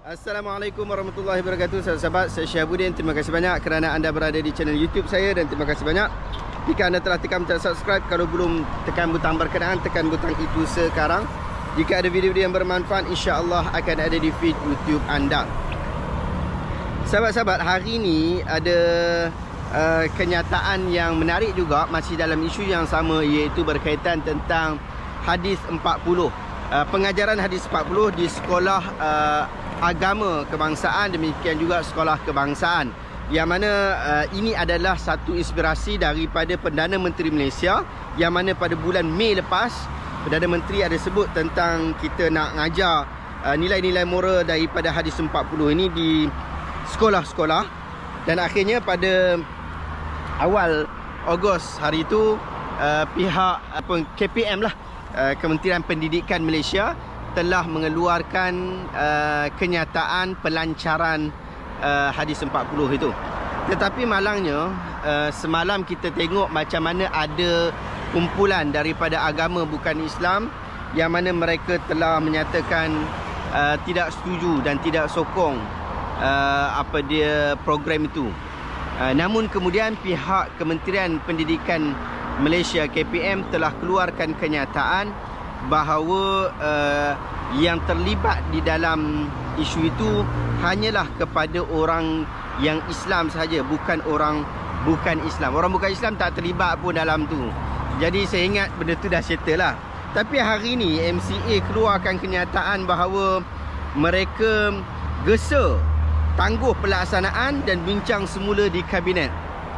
Assalamualaikum warahmatullahi wabarakatuh. Sahabat-sahabat, saya Syahabuddin. Terima kasih banyak kerana anda berada di channel YouTube saya. Dan terima kasih banyak jika anda telah tekan butang subscribe. Kalau belum, tekan butang berkenaan, tekan butang itu sekarang. Jika ada video-video yang bermanfaat, insya-Allah akan ada di feed YouTube anda. Sahabat-sahabat, hari ini ada kenyataan yang menarik juga, masih dalam isu yang sama, iaitu berkaitan tentang hadis 40. Pengajaran hadis 40 di sekolah agama kebangsaan, demikian juga sekolah kebangsaan, yang mana ini adalah satu inspirasi daripada Perdana Menteri Malaysia, yang mana pada bulan Mei lepas Perdana Menteri ada sebut tentang kita nak ngajar nilai-nilai moral daripada hadis 40 ini di sekolah-sekolah. Dan akhirnya pada awal Ogos hari itu pihak KPM lah, Kementerian Pendidikan Malaysia telah mengeluarkan kenyataan pelancaran hadis 40 itu. Tetapi malangnya semalam kita tengok macam mana ada kumpulan daripada agama bukan Islam yang mana mereka telah menyatakan tidak setuju dan tidak sokong program itu. Namun kemudian pihak Kementerian Pendidikan Malaysia KPM telah keluarkan kenyataan bahawa yang terlibat di dalam isu itu hanyalah kepada orang yang Islam sahaja, bukan orang bukan Islam. Orang bukan Islam tak terlibat pun dalam tu. Jadi saya ingat benda tu dah settle lah. Tapi hari ni MCA keluarkan kenyataan bahawa mereka gesa tangguh pelaksanaan dan bincang semula di Kabinet.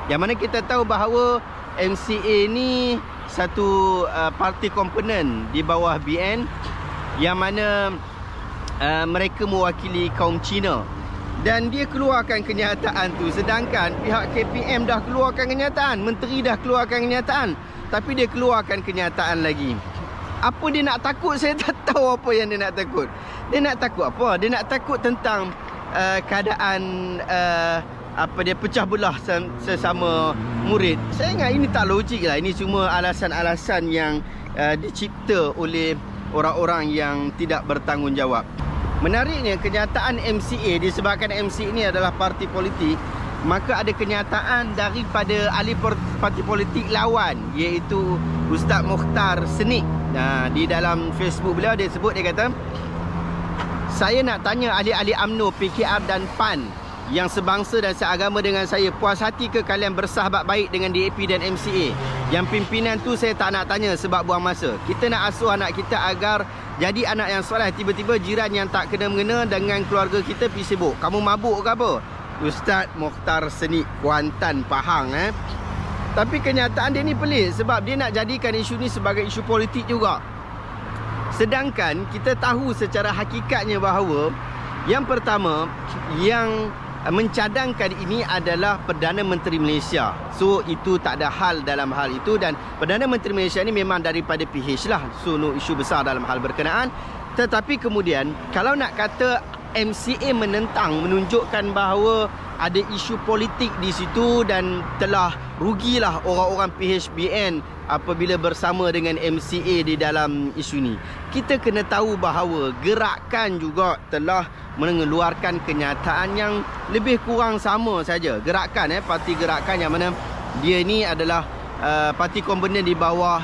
Yang mana kita tahu bahawa MCA ni satu parti komponen di bawah BN, yang mana mereka mewakili kaum Cina. Dan dia keluarkan kenyataan tu, sedangkan pihak KPM dah keluarkan kenyataan, menteri dah keluarkan kenyataan, tapi dia keluarkan kenyataan lagi. Apa dia nak takut? Saya tak tahu apa yang dia nak takut. Dia nak takut apa? Dia nak takut tentang keadaan dia pecah belah sesama murid. Saya ingat ini tak logik lah. Ini cuma alasan-alasan yang dicipta oleh orang-orang yang tidak bertanggungjawab. Menariknya, kenyataan MCA, disebabkan MCA ini adalah parti politik, maka ada kenyataan daripada ahli parti politik lawan, iaitu Ustaz Mokhtar Senik. Di dalam Facebook beliau, dia sebut, dia kata, saya nak tanya ahli-ahli UMNO, PKR dan PAN yang sebangsa dan seagama dengan saya, puas hati ke kalian bersahabat baik dengan DAP dan MCA? Yang pimpinan tu saya tak nak tanya sebab buang masa. Kita nak asuh anak kita agar jadi anak yang soleh. Tiba-tiba jiran yang tak kena-mengena dengan keluarga kita pergi sibuk. Kamu mabuk ke apa? Ustaz Mokhtar Senik, Kuantan, Pahang. Tapi kenyataan dia ni pelik sebab dia nak jadikan isu ni sebagai isu politik juga. Sedangkan kita tahu secara hakikatnya bahawa yang pertama yang mencadangkan ini adalah Perdana Menteri Malaysia. So itu tak ada hal dalam hal itu. Dan Perdana Menteri Malaysia ni memang daripada PH lah. So no isu besar dalam hal berkenaan. Tetapi kemudian kalau nak kata MCA menentang, menunjukkan bahawa ada isu politik di situ dan telah rugilah orang-orang PHBN apabila bersama dengan MCA di dalam isu ni. Kita kena tahu bahawa gerakan juga telah mengeluarkan kenyataan yang lebih kurang sama saja. Gerakan, parti gerakan yang mana dia ni adalah parti komponen di bawah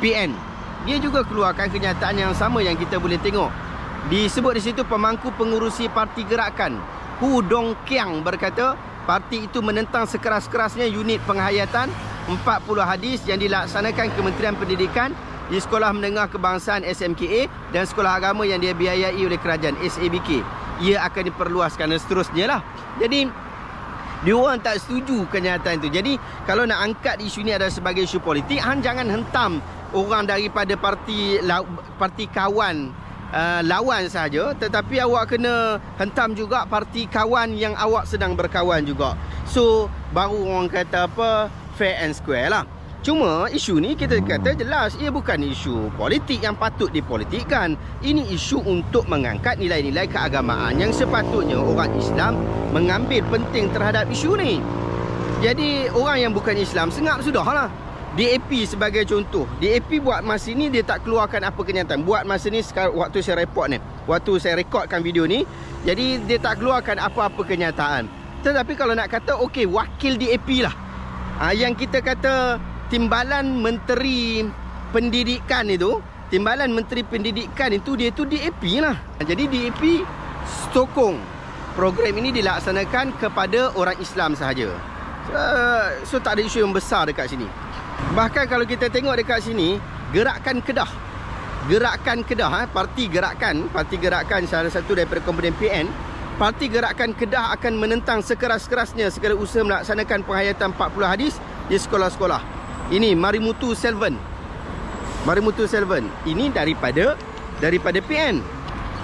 PN. Dia juga keluarkan kenyataan yang sama yang kita boleh tengok. Disebut di situ pemangku pengurusi parti gerakan Hu Dong Kiang berkata parti itu menentang sekeras-kerasnya unit penghayatan 40 hadis yang dilaksanakan Kementerian Pendidikan di Sekolah Menengah Kebangsaan SMKA dan sekolah agama yang dibiayai oleh kerajaan SABK. Ia akan diperluaskan dan seterusnya lah. Jadi dia orang tak setuju kenyataan itu. Jadi kalau nak angkat isu ini adalah sebagai isu politik, jangan hentam orang daripada parti kawan lawan saja, tetapi awak kena hentam juga parti kawan yang awak sedang berkawan juga. So baru orang kata fair and square lah. Cuma isu ni kita kata jelas ia bukan isu politik yang patut dipolitikkan. Ini isu untuk mengangkat nilai-nilai keagamaan yang sepatutnya orang Islam mengambil penting terhadap isu ni. Jadi orang yang bukan Islam sengap sudahlah. DAP sebagai contoh. DAP buat masa ni dia tak keluarkan apa kenyataan. Buat masa ni sekarang, waktu saya report ni, waktu saya rekodkan video ni, jadi dia tak keluarkan apa-apa kenyataan. Tetapi kalau nak kata okey, wakil DAP lah, yang kita kata Timbalan Menteri Pendidikan itu, Timbalan Menteri Pendidikan itu, dia tu DAP lah. Jadi DAP sokong program ini dilaksanakan kepada orang Islam sahaja. So tak ada isu yang besar dekat sini. Bahkan kalau kita tengok dekat sini, Gerakan Kedah, Parti Gerakan salah satu daripada komponen PN, Parti Gerakan Kedah akan menentang sekeras-kerasnya segala usaha melaksanakan penghayatan 40 hadis di sekolah-sekolah. Ini Marimutu Selvan. Ini daripada PN.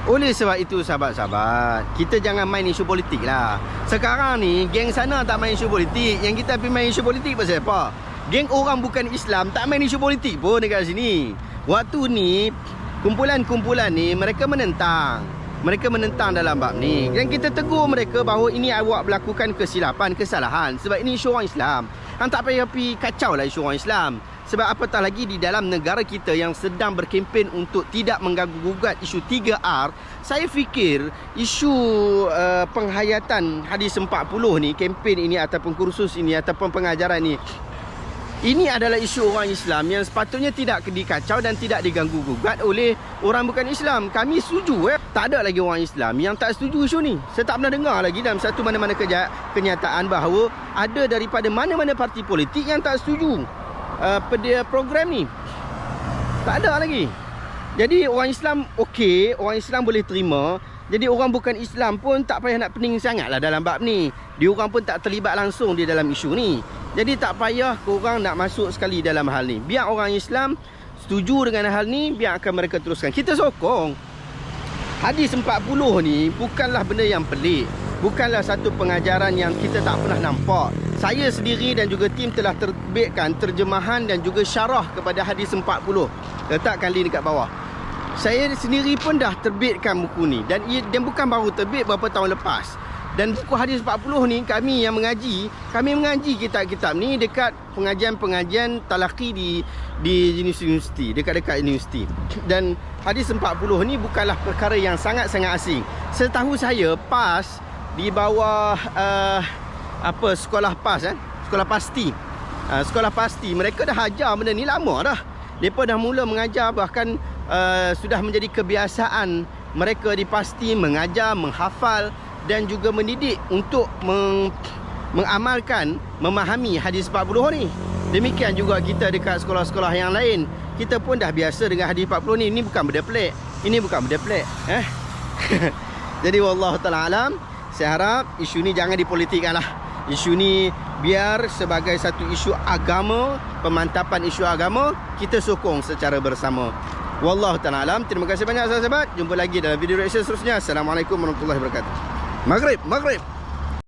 Oleh sebab itu sahabat-sahabat, kita jangan main isu politik lah. Sekarang ni geng sana tak main isu politik, yang kita pergi main isu politik pasal apa? Geng orang bukan Islam tak main isu politik pun dekat sini. Waktu ni kumpulan-kumpulan ni mereka menentang dalam bab ni, dan kita tegur mereka bahawa ini awak melakukan kesalahan, sebab ini isu orang Islam. Hang tak payah pergi kacau lah isu orang Islam. Sebab apatah lagi di dalam negara kita yang sedang berkempen untuk tidak mengganggu-gugat isu 3R. Saya fikir isu penghayatan hadis 40 ni, kempen ini ataupun kursus ini ataupun pengajaran ini adalah isu orang Islam yang sepatutnya tidak dikacau dan tidak diganggu-gugat oleh orang bukan Islam. Kami setuju tak ada lagi orang Islam yang tak setuju isu ni. Saya tak pernah dengar lagi dalam satu mana-mana kenyataan bahawa ada daripada mana-mana parti politik yang tak setuju pada program ni. Tak ada lagi. Jadi orang Islam okey, orang Islam boleh terima. Jadi orang bukan Islam pun tak payah nak pening sangatlah dalam bab ni. Dia orang pun tak terlibat langsung di dalam isu ni. Jadi tak payah korang nak masuk sekali dalam hal ni. Biar orang Islam setuju dengan hal ni, biar akan mereka teruskan. Kita sokong. Hadis 40 ni bukanlah benda yang pelik. Bukanlah satu pengajaran yang kita tak pernah nampak. Saya sendiri dan juga tim telah terbitkan terjemahan dan juga syarah kepada hadis 40. Letakkan link dekat bawah. Saya sendiri pun dah terbitkan buku ni, dan bukan baru terbit, berapa tahun lepas. Dan buku hadis 40 ni kami yang mengaji, kitab-kitab ni dekat pengajian-pengajian talaqi di universiti, dekat-dekat universiti. Dan hadis 40 ni bukanlah perkara yang sangat-sangat asing. Setahu saya PAS di bawah sekolah PAS, sekolah pasti. Sekolah pasti mereka dah ajar benda ni lama dah. Mereka dah mula mengajar, bahkan sudah menjadi kebiasaan mereka di pasti mengajar, menghafal dan juga mendidik untuk mengamalkan, memahami hadis 40 ni. Demikian juga kita dekat sekolah-sekolah yang lain. Kita pun dah biasa dengan hadis 40 ni. Ini bukan benda pelik. Jadi wallahu ta'ala alam. Saya harap isu ni jangan dipolitikkan lah. Isu ni biar sebagai satu isu agama, pemantapan isu agama, kita sokong secara bersama. Wallahu ta'ala alam. Terima kasih banyak sahabat-sahabat. Jumpa lagi dalam video reaction seterusnya. Assalamualaikum warahmatullahi wabarakatuh. Maghrib.